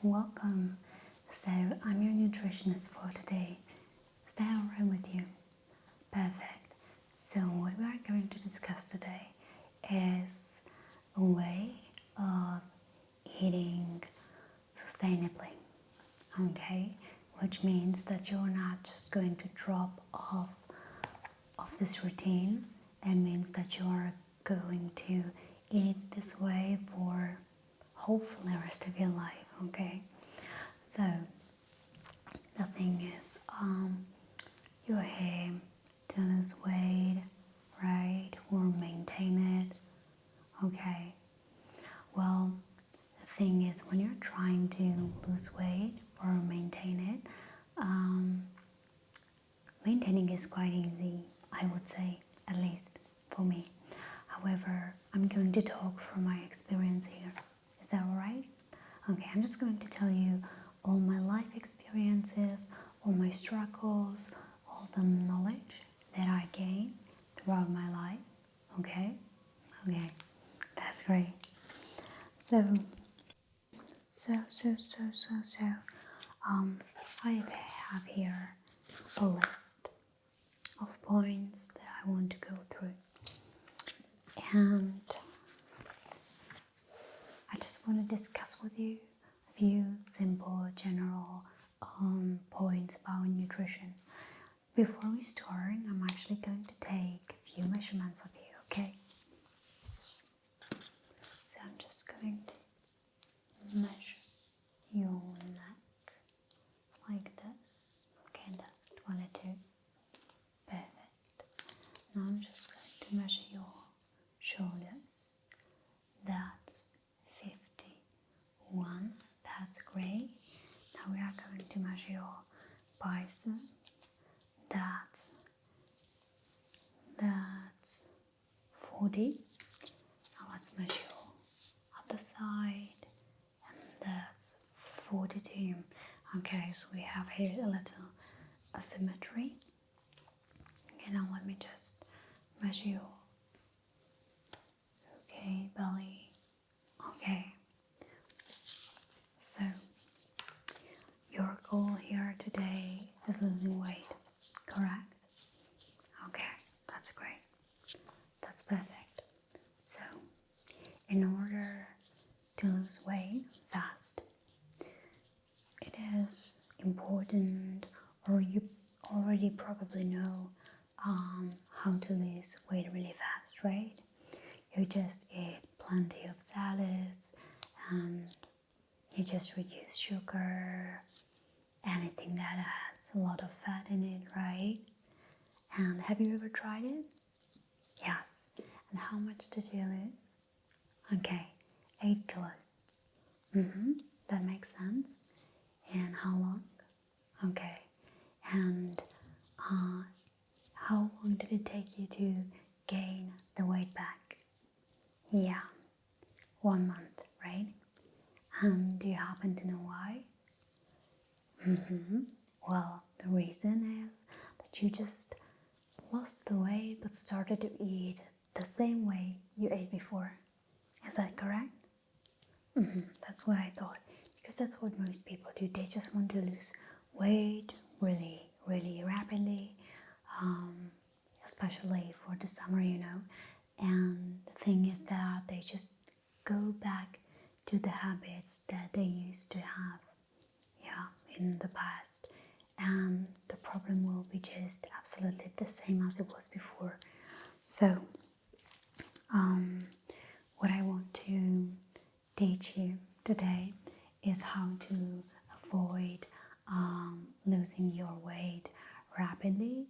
welcome. So I'm your nutritionist for today. Is that alright with you? Perfect. So what we are going to discuss today is a way of eating sustainably, okay? Which means that you're not just going to drop off of this routine. It means that you are going to eat this way for hopefully the rest of your life, okay? So the thing is, you aim to lose weight, right, or maintain it, okay? Well, the thing is, when you're trying to lose weight or maintain it, maintaining is quite easy, I would say, at least for me. However, I'm going to talk from my experience here. Is that alright? Okay, I'm just going to tell you all my life experiences, all my struggles, all the knowledge that I gained throughout my life. Okay? Okay, that's great. So, I have here a list of points that I want to go through. And I just want to discuss with you a few simple, general points about nutrition. Before we start, I'm actually going to take a few measurements of you, okay? So I'm just going to measure your neck like this. Okay, that's 22. Perfect. Now I'm just going to measure your shoulders. That's 51. That's great. Now we are going to measure your bicep. That's 40. Now let's measure your other side, and that's 42. Okay, so we have here a little asymmetry. Okay, now let me just measure your belly. Okay, so your goal here today is losing weight, correct? Okay, that's great. That's perfect. So, in order to lose weight fast, it is important, or you already probably know how to lose weight really fast, right? You just eat plenty of salads and you just reduce sugar, anything that has a lot of fat in it, right? And have you ever tried it? Yes. And how much did you lose? Okay, 8 kilos. That makes sense. And how long? Okay. And how long did it take you to gain the weight back? Yeah, 1 month, right? And do you happen to know why? Well, the reason is that you just lost the weight but started to eat the same way you ate before. Is that correct? That's what I thought, because that's what most people do. They just want to lose weight really, really rapidly, especially for the summer, And the thing is that they just go back to the habits that they used to have, in the past. And the problem will be just absolutely the same as it was before. So, what I want to teach you today is how to avoid losing your weight rapidly,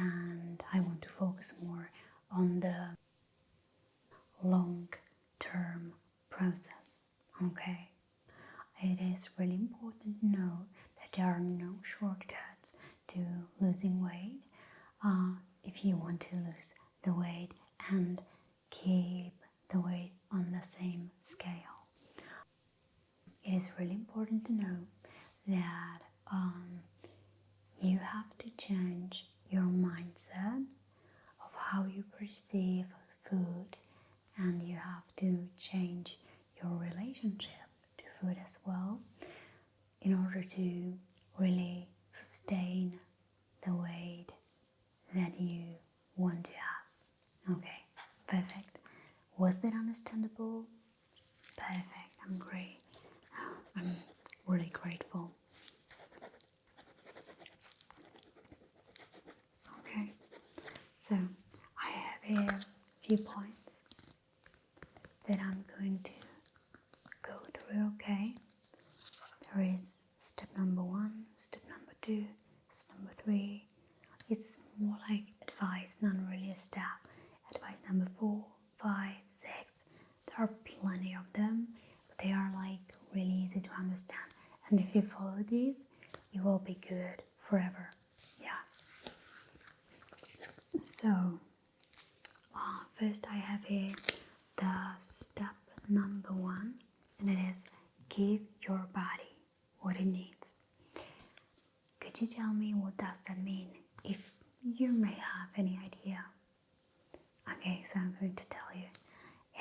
and I want to focus more on the long-term process, okay? It is really important to know that there are no shortcuts to losing weight if you want to lose the weight and keep the weight on the same scale. It is really important to know that you have to change your mindset of how you perceive food, and you have to change your relationship to food as well, in order to really sustain the weight that you want to have. Okay, perfect. Was that understandable? Perfect, I'm great. I'm really grateful. Okay, so I have here a few points that I'm going to go through, okay? There is step number 1, step number 2, step number 3. It's more like advice, not really a step. Advice number 4, 5, 6. There are plenty of them, but they are like really easy to understand. And if you follow these, you will be good forever. Yeah. So, first I have here the step number 1, and it is give your body what it needs. Could you tell me what does that mean? If you may have any idea. Okay, so I'm going to tell you.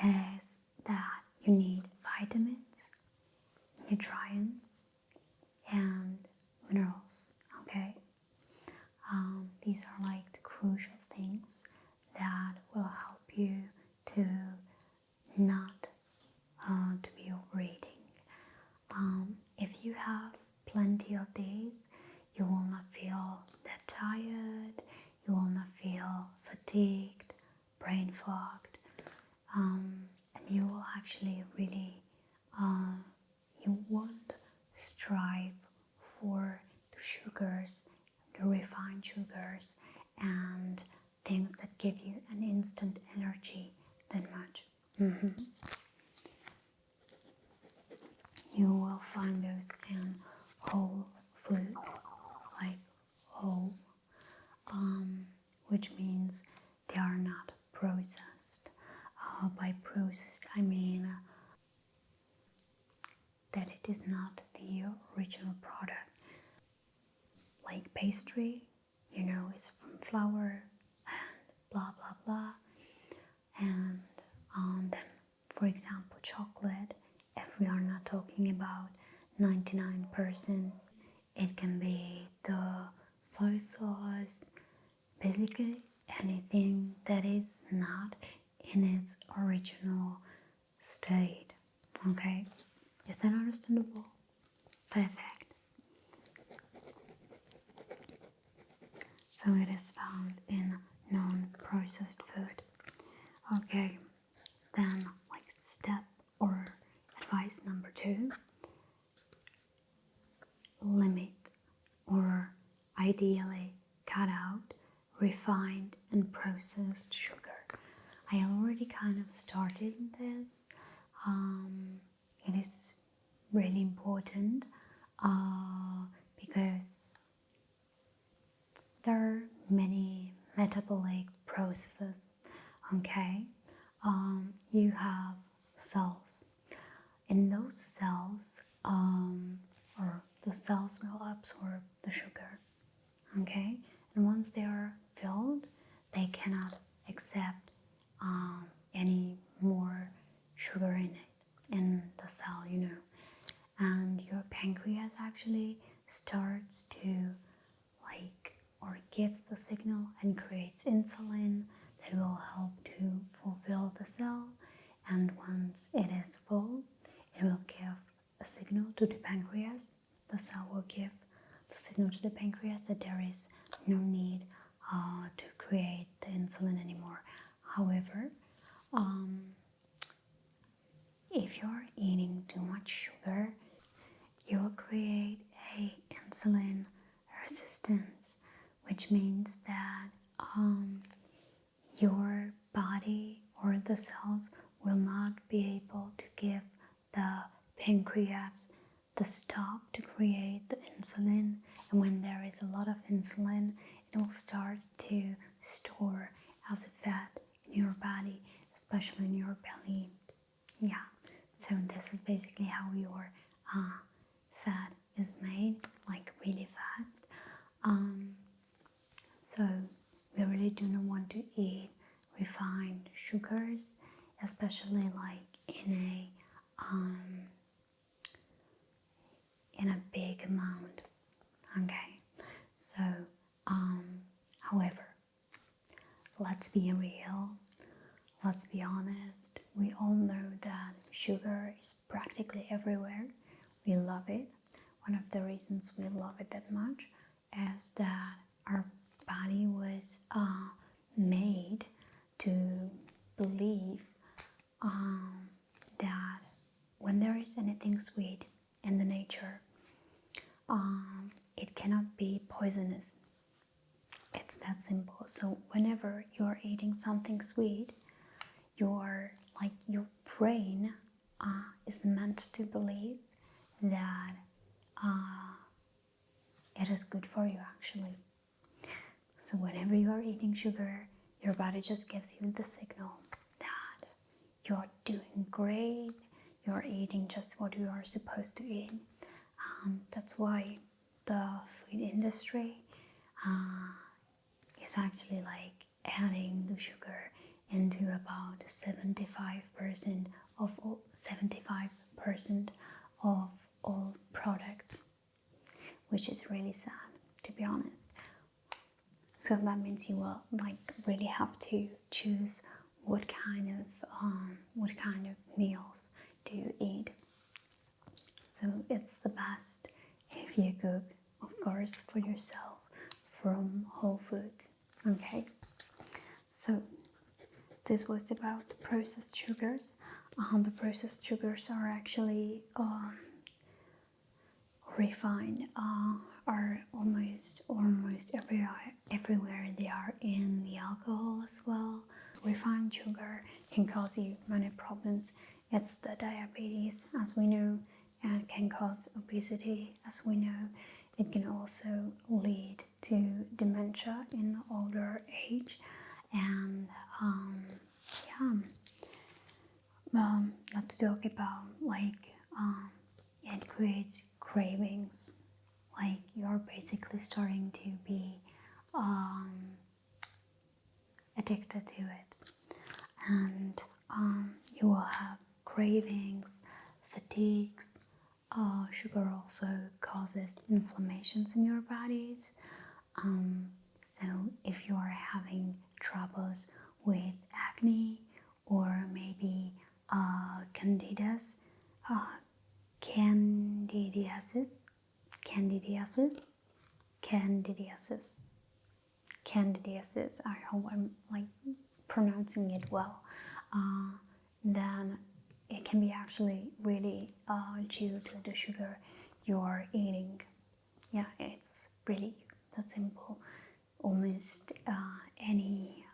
It is that you need vitamins, nutrients, and minerals. Okay, these are like the crucial things that will help you to not to be overeating. If you have plenty of these, you will not feel that tired, you will not feel fatigued, brain fogged, and you will actually really, you won't strive for the sugars, the refined sugars, and things that give you an instant energy that much. You will find those in whole foods, like whole, which means they are not processed. By processed, I mean that it is not the original product. Like pastry, is from flour and blah blah blah. And then, for example, chocolate, if we are not talking about 99%, it can be the soy sauce, basically anything that is not in its original state. Okay, is that understandable? Perfect. So it is found in non-processed food. Okay, then like step or advice number 2, limit or ideally cut out refined and processed sugar. I already kind of started this. It is really important because there are many metabolic processes. Okay, you have cells. In those cells, or the cells will absorb the sugar. Okay, and once they are filled, they cannot accept any more sugar in the cell, and your pancreas actually starts to or gives the signal and creates insulin that will help to fulfill the cell, and once it is full, it will give a signal to the pancreas. The cell will give the signal to the pancreas that there is no need to create the insulin anymore. However, if you're eating too much sugar, you will create a insulin resistance, which means that your body or the cells will not be able to give the pancreas the stop to create the insulin, and when there is a lot of insulin, it will start to store as a fat in your body, especially in your belly. Yeah, so this is basically how your fat is made, like really fast. So we really do not want to eat refined sugars, especially like in in a big amount. Okay, so however, let's be real, let's be honest. We all know that sugar is practically everywhere. We love it. One of the reasons we love it that much is that our body was made to believe that when there is anything sweet in the nature, it cannot be poisonous. It's that simple. So whenever you're eating something sweet, your brain is meant to believe that it is good for you actually. So whenever you are eating sugar, your body just gives you the signal that you're doing great, you're eating just what you are supposed to eat. That's why the food industry is actually like adding the sugar into about 75% of all products, which is really sad, to be honest. So that means you will really have to choose what kind of meals do you eat. So it's the best if you cook, of course, for yourself from whole foods. Okay. So this was about the processed sugars. The processed sugars are actually refined, are almost everywhere. They are in the alcohol as well. Refined sugar can cause you many problems. It's the diabetes, as we know, and can cause obesity, as we know. It can also lead to dementia in older age, and not to talk about it creates cravings. Like you're basically starting to be addicted to it, and you will have cravings, fatigues. Sugar also causes inflammations in your bodies. So if you are having troubles with acne or maybe candidiasis, I hope I'm pronouncing it well. Then it can be actually really due to the sugar you are eating. Yeah, it's really that simple. Almost any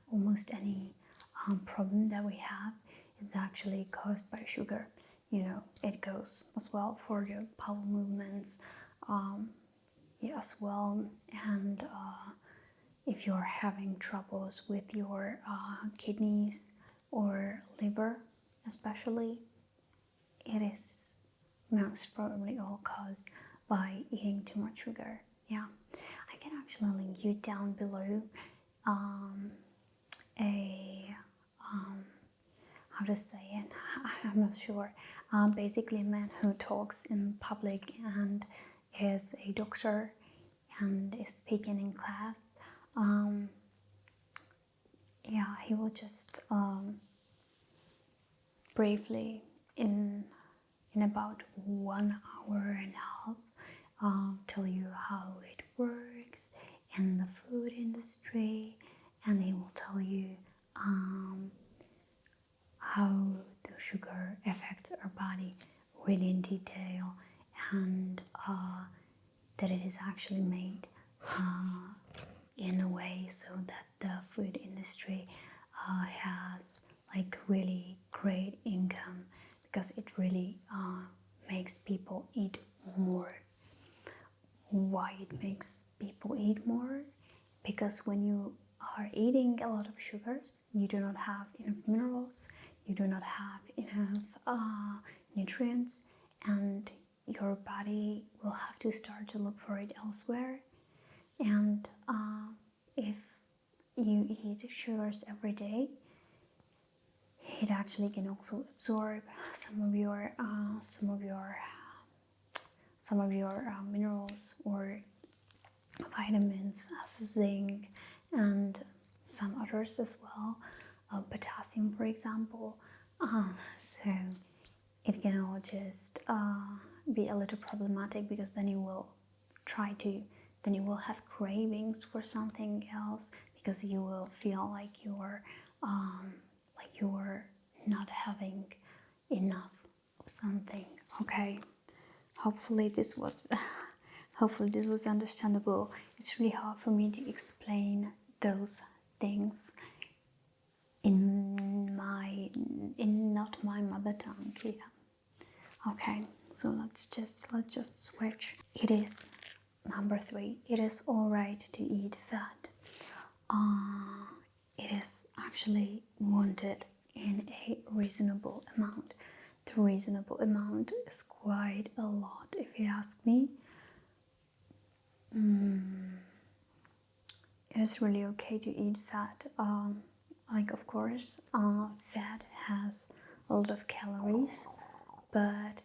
problem that we have is actually caused by sugar. It goes as well for your bowel movements, as well. And if you're having troubles with your kidneys or liver, especially, it is most probably all caused by eating too much sugar. Yeah, I can actually link you down below how to say it, I'm not sure. Basically a man who talks in public and is a doctor and is speaking in class. He will just briefly in about 1 hour and a half tell you how it works in the food industry, and he will tell you how the sugar affects our body really in detail, and that it is actually made in a way so that the food industry has really great income, because it really makes people eat more. Why it makes people eat more? Because when you are eating a lot of sugars, you do not have enough minerals, you do not have enough nutrients, and your body will have to start to look for it elsewhere. And if you eat sugars every day, it actually can also absorb some of your some of your minerals or vitamins, as zinc and some others as well, potassium for example. So it can all just be a little problematic, because then you will have cravings for something else, because you will feel like you're not having enough of something. Okay, hopefully this was understandable. It's really hard for me to explain those things in not my mother tongue. Yeah. Okay, so let's just switch. It is number 3. It is all right to eat fat. It is actually wanted in a reasonable amount. The reasonable amount is quite a lot, if you ask me. It is really okay to eat fat. Of course, fat has a lot of calories, but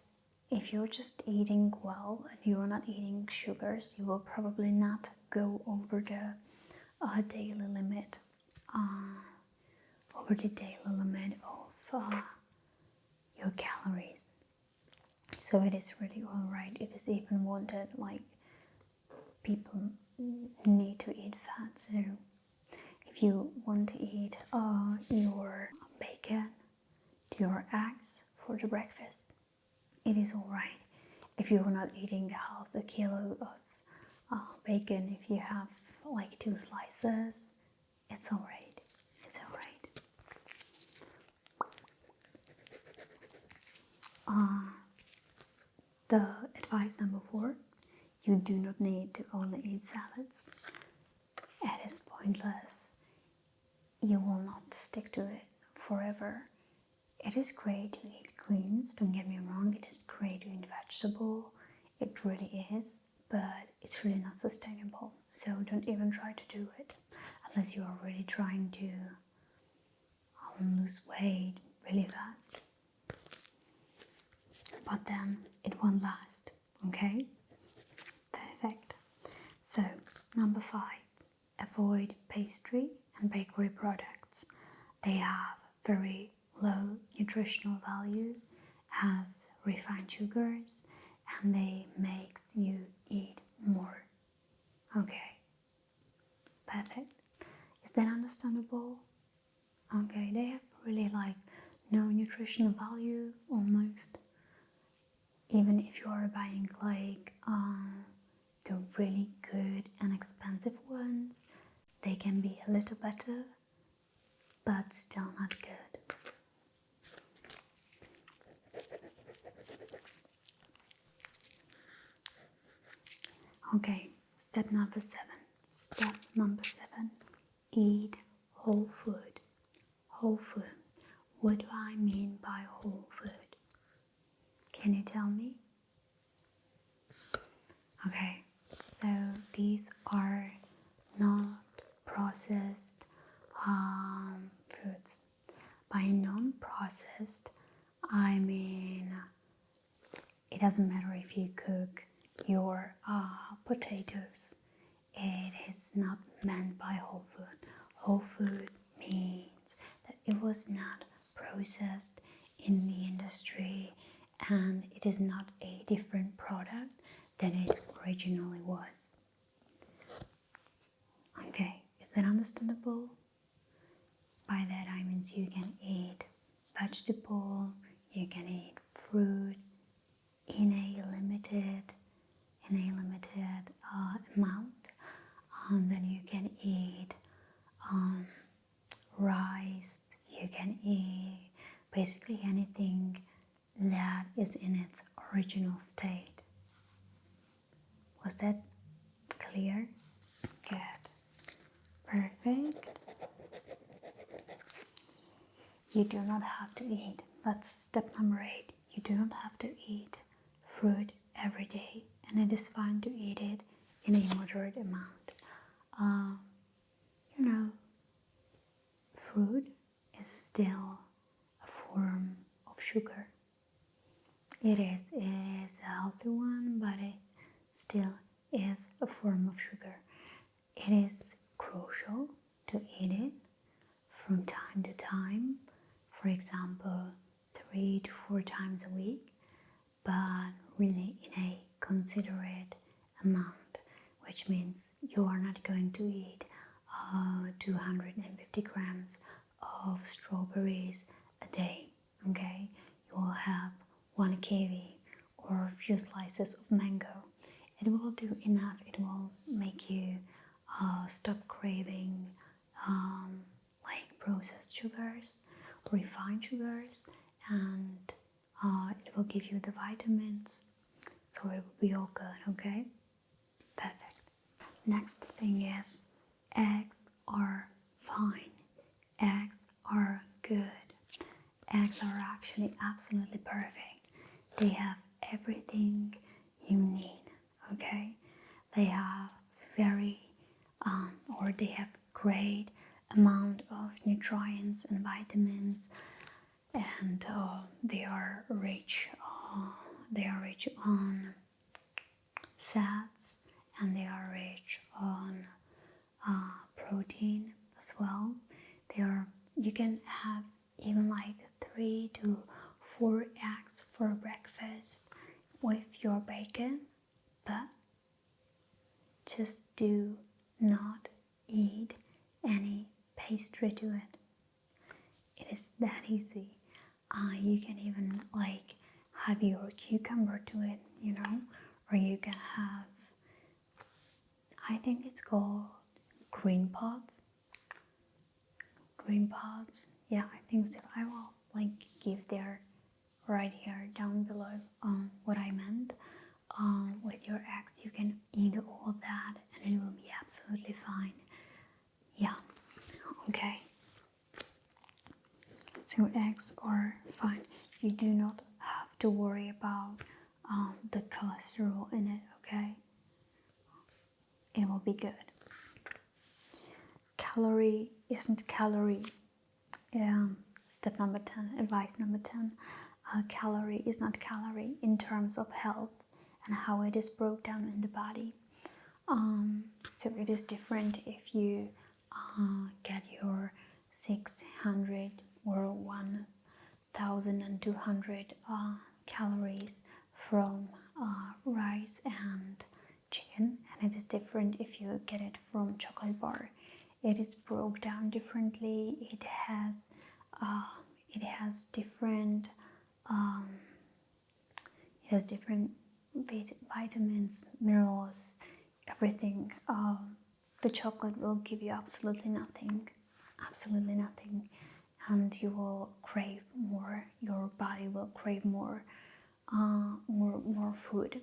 if you're just eating well and you're not eating sugars, you will probably not go over the daily limit. Of your calories. So it is really alright. It is even wanted, like, people need to eat fat. So if you want to eat your bacon, your eggs for the breakfast, it is alright. If you're not eating half a kilo of bacon, if you have like 2 slices, it's alright. It's alright. The advice number 4, you do not need to only eat salads. It is pointless. You will not stick to it forever. It is great to eat greens, don't get me wrong, it is great to eat vegetable, it really is, but it's really not sustainable. So don't even try to do it unless you are really trying to lose weight really fast. But then it won't last, okay? Perfect. So, number 5, avoid pastry and bakery products. They have very low nutritional value, has refined sugars, and they makes you eat more. Okay, perfect. Is that understandable? Okay, they have really like no nutritional value almost. Even if you are buying like the really good and expensive ones, they can be a little better, but still not good. Okay, step number 7. Step number 7, eat whole food. Whole food. What do I mean by whole food? Can you tell me? Okay, so these are not processed foods. By non-processed, I mean it doesn't matter if you cook your potatoes. It is not meant by whole food. Whole food means that it was not processed in the industry, and it is not a different product than it originally was. Okay, is that understandable? By that I mean you can eat vegetable, you can eat fruit in a limited amount, and then you can eat rice, you can eat basically anything that is in its original state. Was that clear? Good. Perfect. You do not have to eat, that's step number 8. You do not have to eat fruit every day, and it is fine to eat it in a moderate amount. Fruit is still a form of sugar. It is a healthy one, but it still is a form of sugar. It is crucial to eat it from time to time, for example, 3 to 4 times a week, but really in a considerate amount, which means you are not going to eat 250 grams of strawberries a day, okay? You will have 1 kiwi or a few slices of mango. It will do enough. It will make you stop craving like processed sugars, refined sugars, and it will give you the vitamins, so it will be all good, okay? Perfect. Next thing is eggs are fine. Eggs are good. Eggs are actually absolutely perfect. They have everything you need, okay? They have they have great amount of nutrients and vitamins, and they are rich on fats, and they are rich on protein as well. You can have even like 3 to 4 eggs for breakfast with your bacon, but just do not eat any pastry to it. It is that easy. You can even like have your cucumber to it, or you can have, I think it's called green pods. Yeah, I think so. I will like give there right here down below what I meant. With your eggs, you can eat all that and it will be absolutely fine. Yeah, okay. So eggs are fine. You do not have to worry about the cholesterol in it, okay? It will be good. Calorie isn't calorie. Step number 10, advice number 10. Calorie is not calorie in terms of health and how it is broke down in the body. So it is different if you get your 600 or 1,200 calories from rice and chicken, and it is different if you get it from chocolate bar. It is broke down differently. It has different vitamins, minerals, everything. The chocolate will give you absolutely nothing, and you will crave more. Your body will crave more food.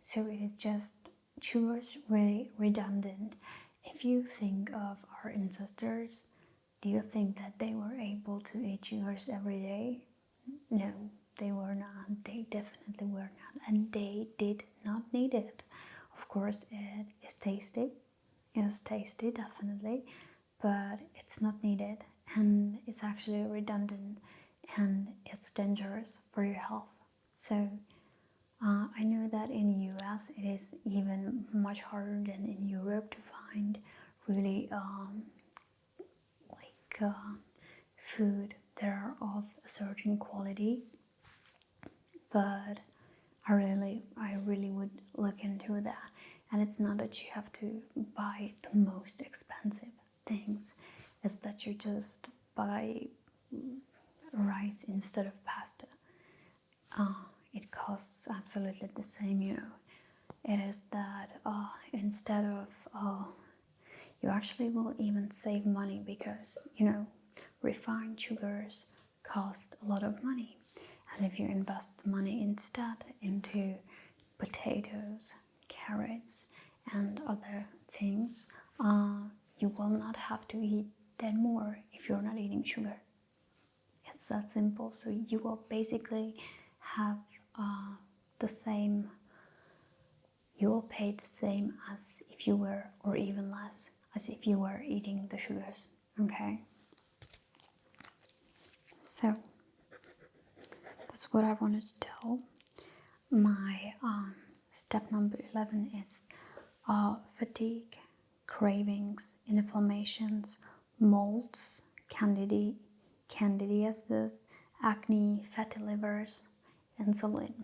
So it is just sugars really redundant. If you think of our ancestors, do you think that they were able to eat sugars every day? No, they were not. They definitely were not, and they did not need it. Of course, it is tasty. It is tasty, definitely, but it's not needed, and it's actually redundant, and it's dangerous for your health. So I know that in the US it is even much harder than in Europe to find really food that are of a certain quality, but I really would look into that. And it's not that you have to buy the most expensive things, it's that you just buy rice instead of pasta. It costs absolutely the same, It is that instead of you actually will even save money, because refined sugars cost a lot of money, and if you invest the money instead into potatoes, carrots, and other things, you will not have to eat that more if you're not eating sugar. It's that simple. So you will basically have the same, you will pay the same as if you were, or even less, as if you were eating the sugars, okay? So that's what I wanted to tell. My step number 11 is fatigue, cravings, inflammations, molds, candidiasis, acne, fatty livers, insulin.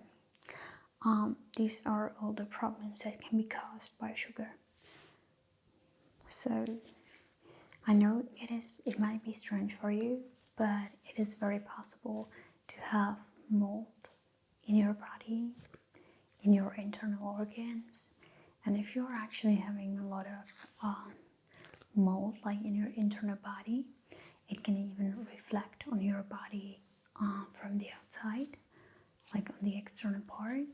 These are all the problems that can be caused by sugar. So I know it might be strange for you, but it is very possible to have mold in your body, in your internal organs. And if you're actually having a lot of mold like in your internal body, it can even reflect on your body from the outside, like on the external part,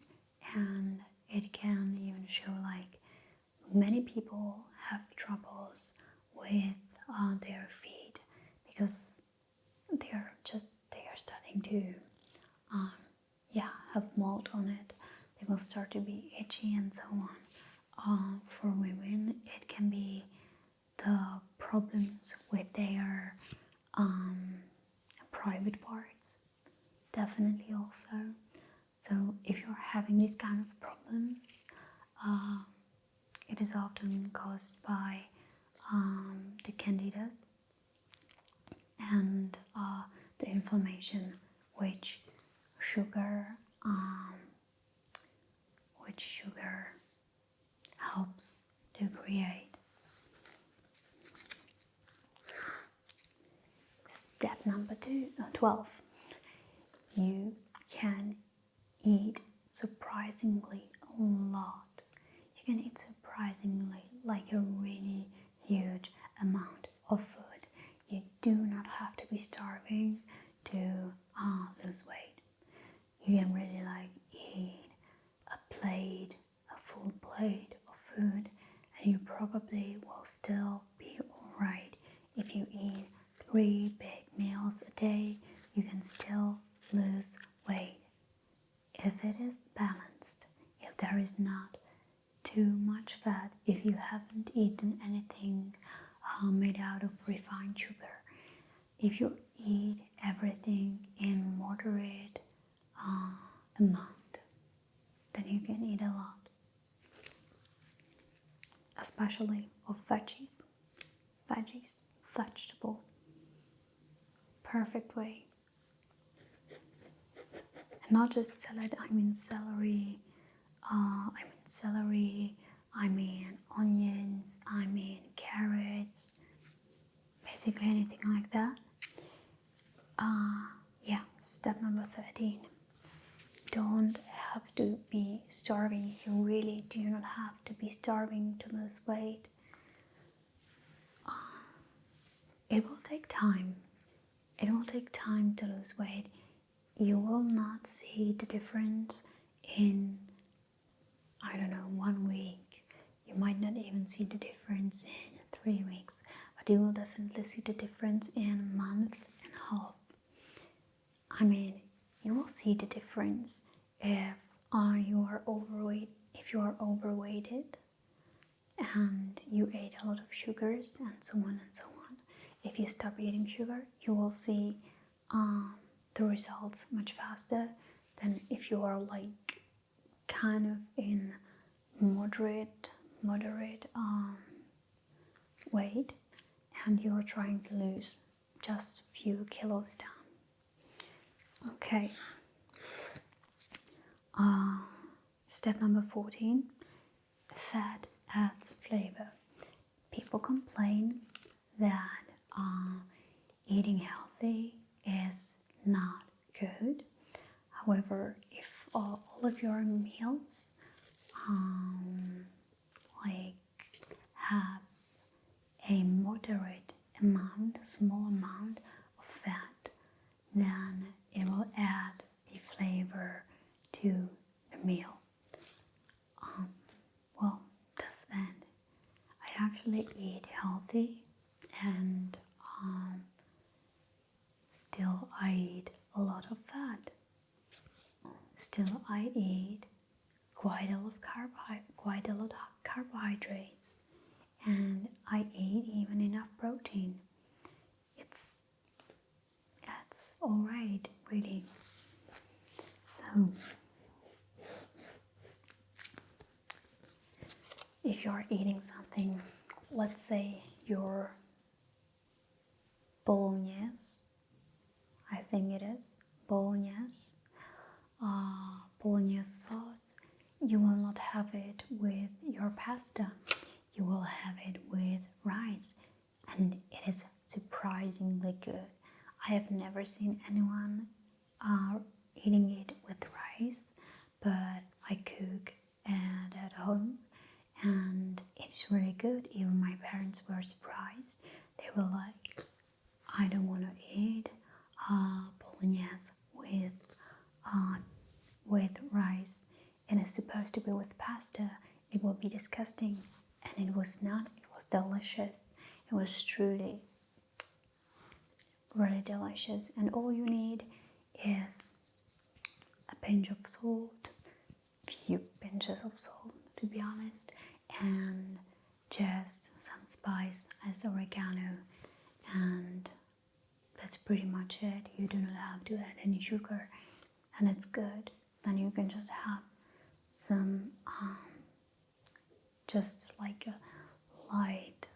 and it can even show like many people have troubles with their feet because they are starting to have mold on it. They will start to be itchy and so on. For women, it can be the problems with their private parts, definitely also. So if you're having these kind of problems, it is often caused by the candida and the inflammation which sugar helps to create. Step number 12. You can eat surprisingly a lot. You can eat surprisingly like a really huge amount of food. You do not have to be starving to lose weight. You can really like eat a full plate of food, and you probably will still be alright. If you eat 3 big meals a day, you can still lose weight. If it is balanced, if there is not too much fat, if you haven't eaten anything made out of refined sugar, if you eat everything in moderate amount, then you can eat a lot, especially of veggies, vegetable, perfect way. And not just salad, I mean celery, I mean onions, I mean carrots, basically anything like that. Step number 13. Don't have to be starving. You really do not have to be starving to lose weight. It will take time. It will take time to lose weight. You will not see the difference in, 1 week. You might not even see the difference in 3 weeks, but you will definitely see the difference in a month and a half. You will see the difference if you are overweight, if you are overweighted and you ate a lot of sugars and so on and so on. If you stop eating sugar, you will see the results much faster than if you are like kind of in moderate weight and you are trying to lose just a few kilos down. Okay. Step number 14. Fat adds flavor. People complain that eating healthy is not good. However, if all of your meals have a moderate amount, a small amount of fat, then it will add the flavor to the meal. That's it. I actually eat healthy, and still I eat a lot of fat. Still I eat quite a lot of carbohydrates, and I eat even enough protein. It's alright, really. eating something, let's say your bolognese, I think it is, bolognese sauce, you will not have it with your pasta. You will have it with rice, and it is surprisingly good. I have never seen anyone eating it with rice, but I cook it at home, and it's really good. Even my parents were surprised. They were like, I don't want to eat bolognese with rice. It is supposed to be with pasta. It will be disgusting. And it was not. It was delicious. It was truly really delicious. And all you need is a pinch of salt, few pinches of salt to be honest, and just some spice as oregano, and that's pretty much it. You do not have to add any sugar, and it's good. Then you can just have some just like a light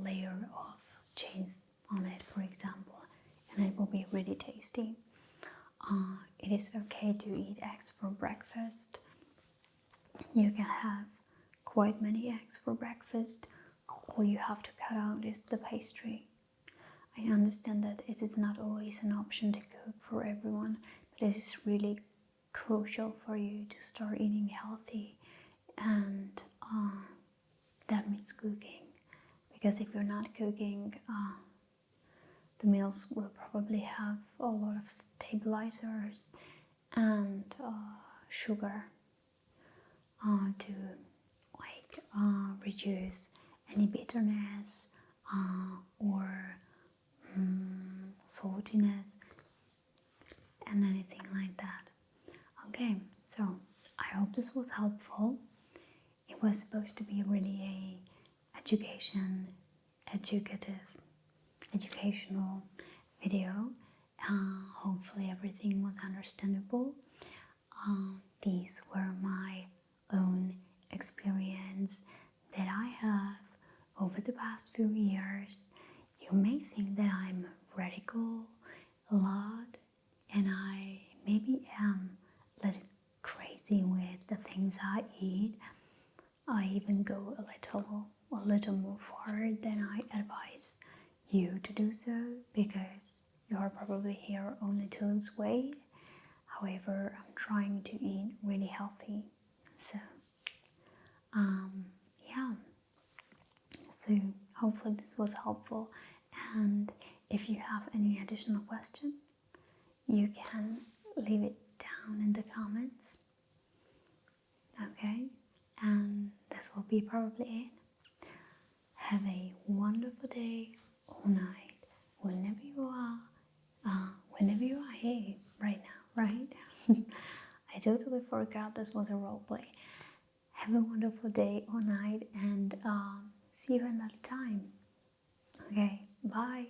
layer of cheese on it, for example, and it will be really tasty. It is okay to eat eggs for breakfast. You can have quite many eggs for breakfast. All you have to cut out is the pastry. I understand that it is not always an option to cook for everyone, but it is really crucial for you to start eating healthy, and that means cooking. Because if you're not cooking, the meals will probably have a lot of stabilizers and sugar to like reduce any bitterness or saltiness and anything like that. Okay, so I hope this was helpful. It was supposed to be really a educational video. Hopefully everything was understandable. These were my own experience that I have over the past few years. You may think that I'm radical a lot, and I maybe am a little crazy with the things I eat. I even go a little more far than I advise you to do so, because you are probably here only to lose weight. However, I'm trying to eat really healthy. So, yeah. So hopefully this was helpful. And if you have any additional question, you can leave it down in the comments. Okay, and this will be probably it. Have a wonderful day or night, whenever you are here right now, right? I totally forgot this was a role play. Have a wonderful day or night, and see you another time. Okay, bye.